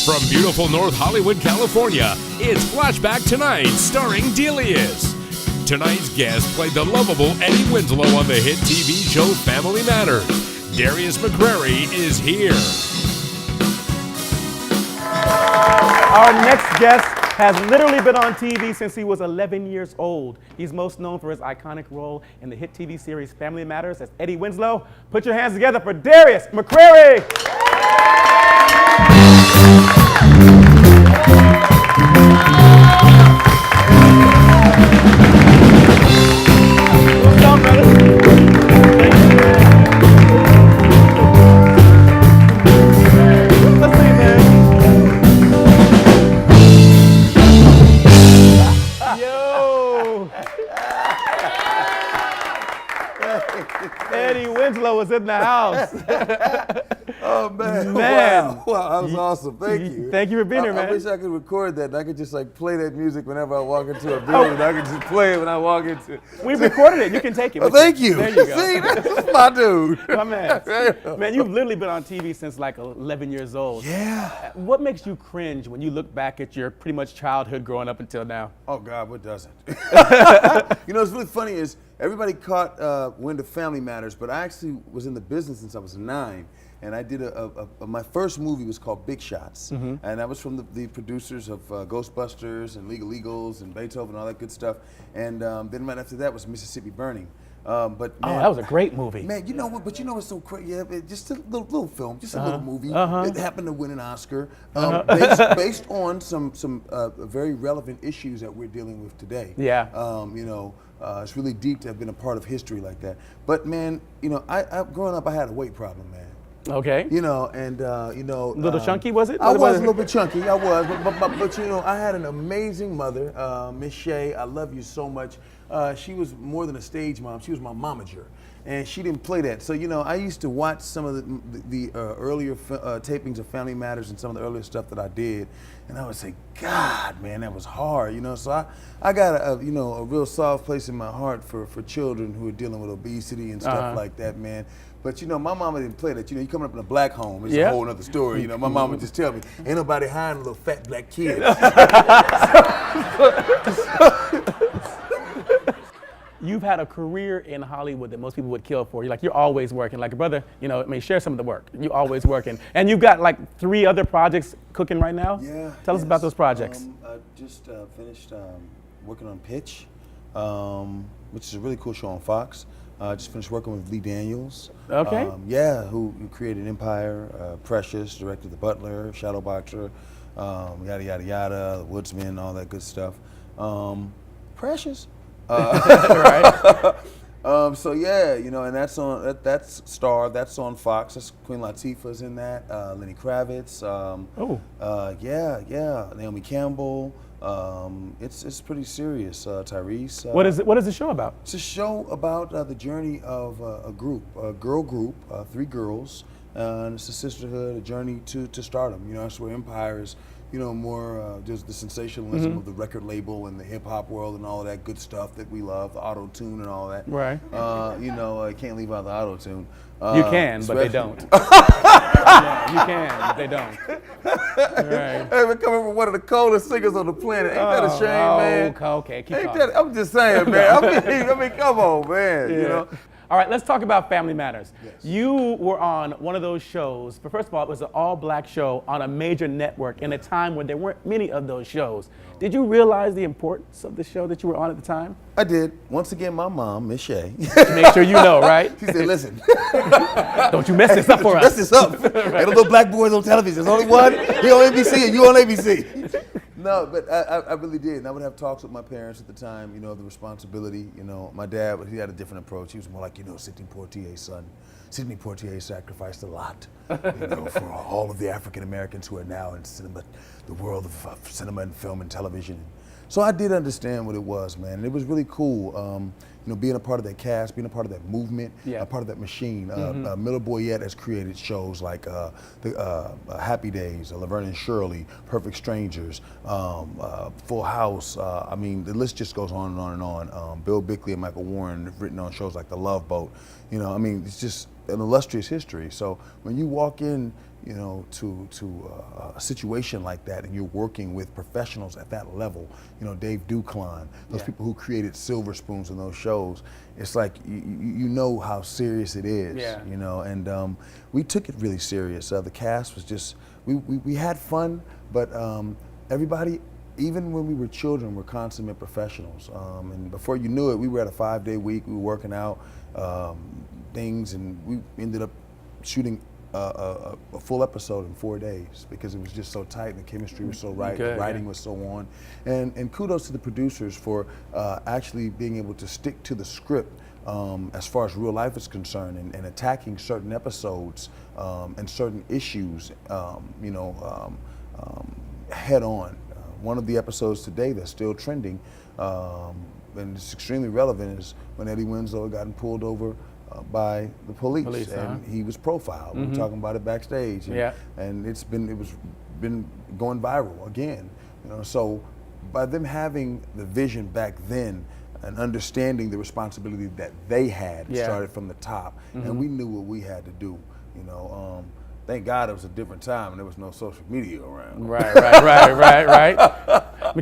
From beautiful North Hollywood, California, it's Flashback Tonight, starring Delius. Tonight's guest played the lovable Eddie Winslow on the hit TV show Family Matters. Darius McCrary is here. Our next guest has literally been on TV since he was 11 years old. He's most known for his iconic role in the hit TV series Family Matters as Eddie Winslow. Put your hands together for Darius McCrary. What's up, brother? Let's see, man. Yo! Eddie Winslow was in the house. Oh, man. Man. Wow, that was awesome. Thank you. Thank you for being here, man. I wish I could record that and I could just like play that music whenever I walk into a building. I could just play it when I walk into. We recorded it. You can take it. Oh, thank you. There you go. See, that's my dude. My man. Man, you've literally been on TV since like 11 years old. Yeah. What makes you cringe when you look back at your pretty much childhood growing up until now? Oh, God, what doesn't? You know, what's really funny is everybody caught wind of Family Matters, but I actually was in the business since I was 9. And I did my first movie was called Big Shots. And that was from the producers of Ghostbusters and League of Legals and Beethoven and all that good stuff. And then right after that was Mississippi Burning. But man, that was a great movie. Man, you know what? But you know what's so crazy? Yeah, just a little film, just a little movie. It happened to win an Oscar based on some very relevant issues that we're dealing with today. Yeah. You know, it's really deep to have been a part of history like that. But man, you know, I growing up, I had a weight problem, man. Okay. You know, and you know, Little chunky, was it? I was a little bit chunky. I was, but you know, I had an amazing mother, Miss Shea. I love you so much. She was more than a stage mom. She was my momager, and she didn't play that. So you know, I used to watch some of the earlier tapings of Family Matters and some of the earlier stuff that I did, and I would say, God, man, that was hard. You know, so I got a you know a real soft place in my heart for children who are dealing with obesity and stuff like that, man. But you know, my mama didn't play that. You know, you coming up in a black home, it's a whole other story. You know, my mama just tell me, ain't nobody hiding little fat black kids. You've had a career in Hollywood that most people would kill for. You're always working. Like, brother, you know, I mean, share some of the work. You're always working. And you've got like 3 other projects cooking right now? Yeah. Tell us about those projects. I just finished working on Pitch, which is a really cool show on Fox. I just finished working with Lee Daniels. Okay. Who created Empire, Precious, directed The Butler, Shadowboxer, yada, yada, yada, The Woodsman, all that good stuff. Precious. Right. So yeah, you know, and that's on that's Star. That's on Fox. That's Queen Latifah's in that. Lenny Kravitz. Yeah. Naomi Campbell. It's pretty serious. Tyrese. What is the show about? It's a show about the journey of a girl group, 3 girls, and it's a sisterhood, a journey to stardom. You know, that's where Empire is. You know, more just the sensationalism of the record label and the hip hop world and all of that good stuff that we love, the auto tune and all that. Right. You know, I can't leave out the auto tune. You can, but they don't. Yeah, you can, but they don't. Right. Hey, we're coming from one of the coldest singers on the planet. Ain't that a shame, man? Okay, keep Ain't talking. that, I'm just saying, man. I mean, come on, man. Yeah. You know. All right, let's talk about Family Matters. Yes. You were on one of those shows, but first of all, it was an all-black show on a major network in a time when there weren't many of those shows. Did you realize the importance of the show that you were on at the time? I did. Once again, my mom, Miss Shea. Make sure you know, right? She said, listen. Don't you mess this up for us. Mess this up. Ain't no little black boys on television. There's only one. He on ABC and you on ABC. No, but I really did. And I would have talks with my parents at the time, you know, the responsibility. You know, my dad, he had a different approach. He was more like, you know, Sidney Poitier's son. Sidney Poitier sacrificed a lot, you know, for all of the African Americans who are now in cinema, the world of cinema and film and television. So I did understand what it was, man. And it was really cool. You know, being a part of that cast, being a part of that movement, a part of that machine. Miller Boyette has created shows like Happy Days, Laverne and Shirley, Perfect Strangers, Full House. I mean, the list just goes on and on and on. Bill Bickley and Michael Warren have written on shows like The Love Boat. You know, I mean, it's just an illustrious history. So when you walk in you know, to a situation like that, and you're working with professionals at that level, you know, Dave Duclon, those people who created Silver Spoons in those shows, it's like you know how serious it is, you know, and we took it really serious. The cast was just, we had fun, but everybody, even when we were children, were consummate professionals. And before you knew it, we were at a 5-day week, we were working out things, and we ended up shooting a full episode in 4 days because it was just so tight and the chemistry was so right, the writing was so on. And kudos to the producers for actually being able to stick to the script as far as real life is concerned, and attacking certain episodes and certain issues, you know, head on. One of the episodes today that's still trending, and it's extremely relevant, is when Eddie Winslow had gotten pulled over by the police, and he was profiled. We were talking about it backstage, and it was been going viral again. You know, so by them having the vision back then and understanding the responsibility that they had, started from the top, and we knew what we had to do. You know, thank God it was a different time and there was no social media around. Right.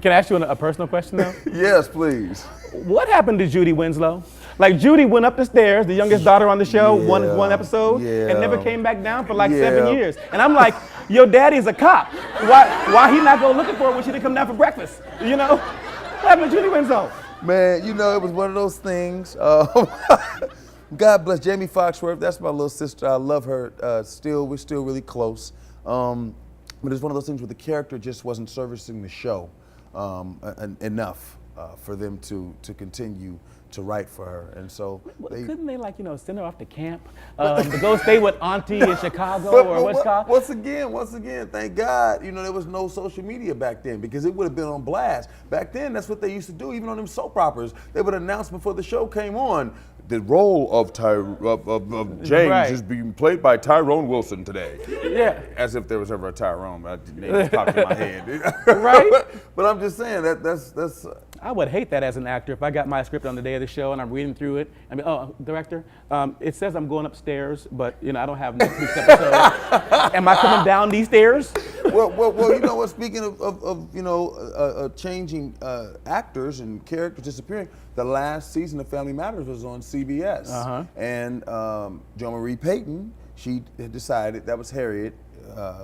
Can I ask you a personal question though? Yes, please. What happened to Judy Winslow? Like, Judy went up the stars, the youngest daughter on the show, one episode, and never came back down for like 7 years. And I'm like, your daddy's a cop. Why he not go looking for her when she didn't come down for breakfast? You know? What happened to Judy Winslow? Man, you know, it was one of those things. God bless Jamie Foxworth. That's my little sister. I love her still. We're still really close. But it's one of those things where the character just wasn't servicing the show enough for them to continue to write for her. And so couldn't they, like, you know, send her off to camp to go stay with Auntie in Chicago or what's called? Once again, thank God, you know, there was no social media back then, because it would have been on blast. Back then, that's what they used to do, even on them soap operas. They would announce before the show came on, the role of James is being played by Tyrone Wilson today. Yeah. As if there was ever a Tyrone, but the name popped in my head. Right? But I'm just saying that's. I would hate that as an actor if I got my script on the day of the show and I'm reading through it. I mean, oh, director, it says I'm going upstairs, but you know I don't have next week's episode. Am I coming down these stairs? Well, you know what? Speaking of you know changing actors and characters disappearing, the last season of Family Matters was on CBS, and Jo Marie Payton, she had decided, that was Harriet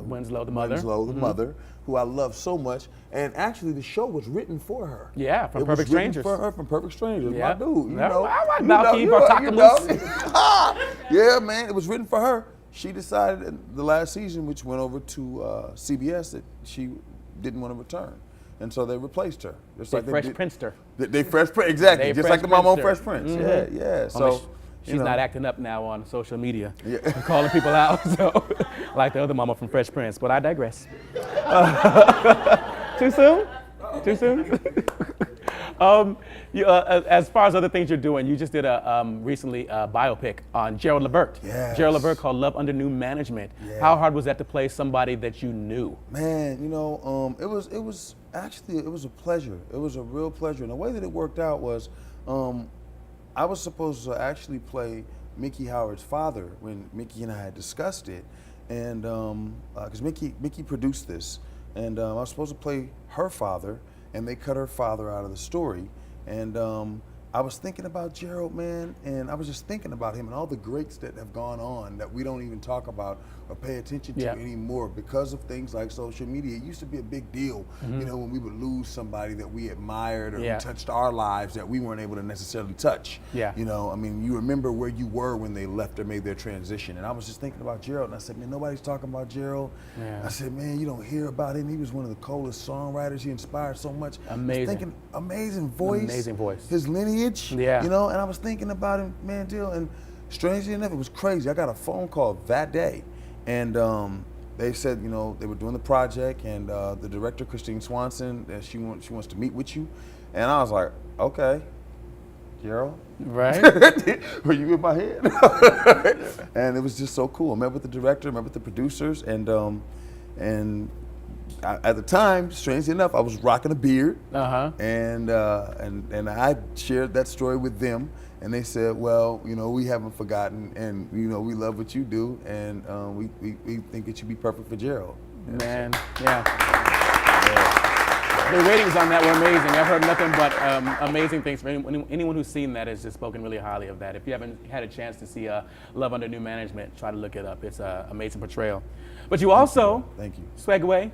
Winslow, the mother. Mother, who I love so much, and actually the show was written for her. Yeah, from Perfect Strangers. For her from Perfect Strangers, my dude. You know, yeah, man, it was written for her. She decided in the last season, which went over to CBS, that she didn't want to return. And so they replaced her. Just they Fresh Princed her. They Fresh Prince, exactly. Just like the mom on Fresh Prince. Yeah. So she's not acting up now on social media. Calling people out, so like the other mama from Fresh Prince. But I digress. Too soon? Too soon? As far as other things you're doing, you just did recently a biopic on Gerald Levert. Yes. Gerald Levert, called Love Under New Management. Yeah. How hard was that to play somebody that you knew? Man, you know, it was actually a pleasure. It was a real pleasure. And the way that it worked out was, I was supposed to actually play Mickey Howard's father when Mickey and I had discussed it, and because Mickey produced this, and I was supposed to play her father, and they cut her father out of the story. And I was thinking about Gerald, man, and I was just thinking about him and all the greats that have gone on that we don't even talk about or pay attention to anymore because of things like social media. It used to be a big deal, you know, when we would lose somebody that we admired or who touched our lives that we weren't able to necessarily touch. You know, I mean, you remember where you were when they left or made their transition. And I was just thinking about Gerald, and I said, man, nobody's talking about Gerald. I said, man, you don't hear about him. He was one of the coolest songwriters. He inspired so much. Amazing. Thinking, amazing voice. Amazing voice. His lineage, you know, and I was thinking about him, man, and strangely enough, it was crazy. I got a phone call that day, and they said, you know, they were doing the project, and the director, Christine Swanson, she wants to meet with you, and I was like, okay, Gerald, right? Were you in my head? And it was just so cool. I met with the director, met with the producers, and at the time, strangely enough, I was rocking a beard, and I shared that story with them, And they said, well, you know, we haven't forgotten, and you know, we love what you do, and we think it should be perfect for Gerald. Man, yeah. The ratings on that were amazing. I've heard nothing but amazing things from anyone who's seen that has just spoken really highly of that. If you haven't had a chance to see Love Under New Management, try to look it up. It's an amazing portrayal. But you also, Thank you. Swagaway,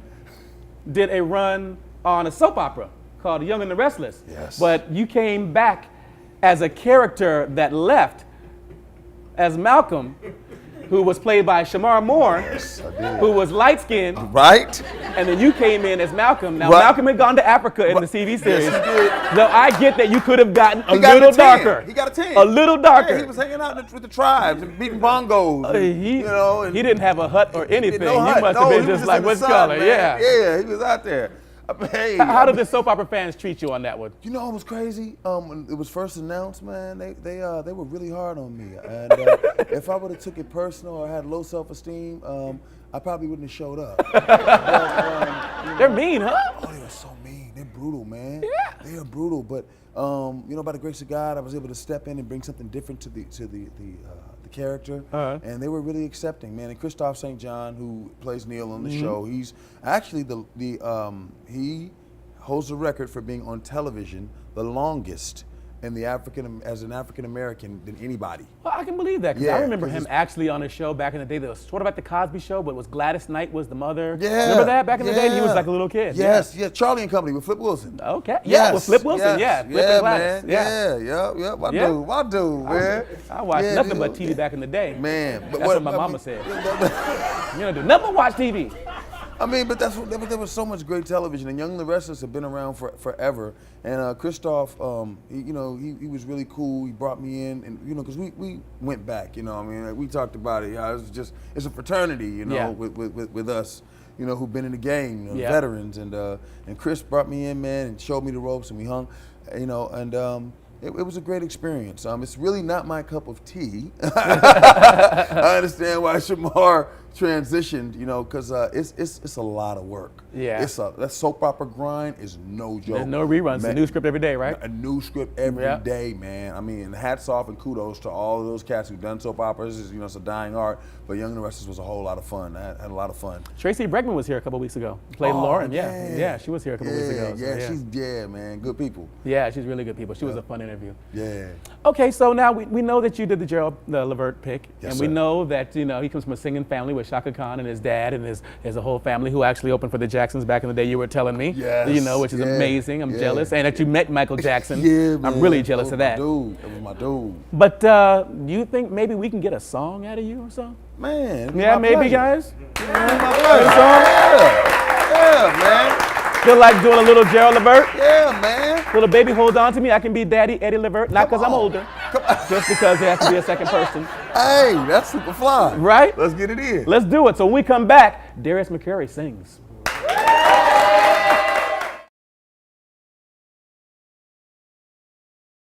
did a run on a soap opera called Young and the Restless. Yes. But you came back as a character that left as Malcolm, who was played by Shamar Moore, who was light-skinned. Right? And then you came in as Malcolm. Now, Right. Malcolm had gone to Africa in the TV series. Yes, he did. So I get that you could have gotten a He got little a 10. darker. He got a 10. A little darker. Yeah, he was hanging out with the tribes and beating bongos. And, He, you know, and he didn't have a hut or anything. no hut. He must No, have he been was just like, in the what's sun, color? man. Yeah. Yeah, he was out there. Hey, How did the soap opera fans treat you on that one? You know what was crazy? When it was first announced, man, they were really hard on me. And if I would have took it personal or had low self-esteem, I probably wouldn't have showed up. But, They're mean, huh? oh, they were so mean. They're brutal, man. Yeah. They are brutal. But you know, by the grace of God, I was able to step in and bring something different to the character, and they were really accepting, man. And Christophe St. John, who plays Neil on the show, he's actually he holds the record for being on television the longest in the as an African American than anybody. Well, I can believe that, because Yeah, I remember 'cause him actually on a show back in the day that was sort of like the Cosby Show, but it was Gladys Knight was the mother. Yeah. Remember that back in the day? And he was yeah. like a little kid. Yes, yeah. Charlie and Company with Flip Wilson. Okay. Yeah, with Flip Wilson. yes, Yeah, Flip and Gladys. man. Yeah. Yeah. My Yeah. dude, man. I watched Yeah, nothing dude. but TV back in the day. Man, but That's what my mama said. You don't do nothing but watch TV. I mean, but there was so much great television, and Young and the Restless have been around forever. And Christophe, he was really cool. He brought me in, and you know, because we went back. You know, I mean, like, we talked about it. It's a fraternity, you know, Yeah. with us, you know, who've been in the game, you know, Yeah. veterans. And Chris brought me in, man, and showed me the ropes, and we hung, you know, and. It was a great experience. It's really not my cup of tea. I understand why Shamar transitioned, you know, because it's a lot of work. Yeah. That soap opera grind is no joke. There's no reruns. Man, A new script every day, right? a new script every Yeah. day, man. I mean, hats off and kudos to all of those cats who've done soap operas. You know, it's a dying art. But Young and the Restless was a whole lot of fun. I had a lot of fun. Tracy Bregman was here a couple weeks ago. Played Oh, Lauren. yeah. Yeah, she was here a couple weeks ago. So, Yeah, man, good people. Yeah, she's really good people. She was a fun interview. Yeah. Okay, so now we know that you did the Gerald Levert pick, Yes, and we sir. know that he comes from a singing family with Shaka Khan and his dad and his whole family who actually opened for the Jacksons back in the day. You were telling me, Yes, which is yeah, amazing. I'm yeah. jealous, and that you met Michael Jackson. Yeah, man. I'm really jealous of that. That was my dude. But you think maybe we can get a song out of you or so? Man. it'd be Yeah, my maybe, pleasure. guys. My pleasure. Yeah, man. Feel like doing a little Gerald Levert? Yeah, man. Little baby, hold on to me. I can be Daddy Eddie Levert, not because I'm on. older, just because there has to be a second person. Hey, that's super fly. Right? Let's get it in. Let's do it. So when we come back, Darius McCrary sings.